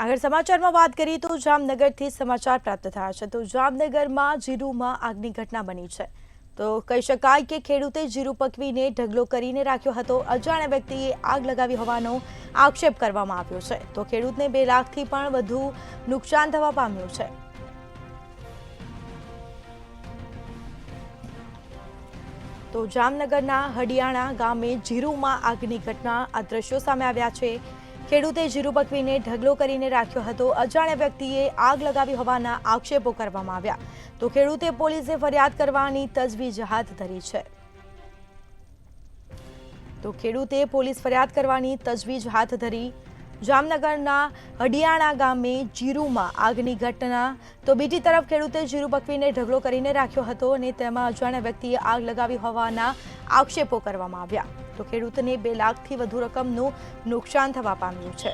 આગળ સમાચારમાં વાત કરીએ તો જામનગરથી સમાચાર પ્રાપ્ત થયા છે તો જામનગરમાં જીરુમાં આગની ઘટના બની છે તો કહી શકાય કે ખેડૂતે જીરું પકવીને ઢગલો કરીને રાખ્યો હતો અજાણ્યા વ્યક્તિએ આગ લગાવી હોવાનો આક્ષેપ કરવામાં આવ્યો છે તો ખેડૂતને 2 લાખથી પણ વધુ નુકસાન થવા પામ્યું છે। તો જામનગરના હડિયાણા ગામે જીરુમાં આગની ઘટના આ દ્રશ્યો સામે આવ્યા છે। ખેડૂતે જીરું પકવીને ઢગલો કરીને રાખ્યો હતો અજાણ્યા વ્યક્તિએ આગ લગાવી હોવાના આક્ષેપો કરવામાં આવ્યા તો ખેડૂતે પોલીસે ફરિયાદ કરવાની તજવીજ હાથ ધરી છે। તો ખેડૂતે પોલીસ ફરિયાદ કરવાની તજવીજ હાથ ધરી। જામનગરના હડિયાણા ગામે જીરુમાં આગની ઘટના તો બીજી તરફ ખેડૂતે જીરું પકવીને ઢગલો કરીને રાખ્યો હતો અને તેમાં અજાણ્યા વ્યક્તિએ આગ લગાવી હોવાના આક્ષેપો કરવામાં આવ્યા તો ખેડૂતને 2 લાખથી વધુ રકમનું નુકસાન થવા પામ્યું છે।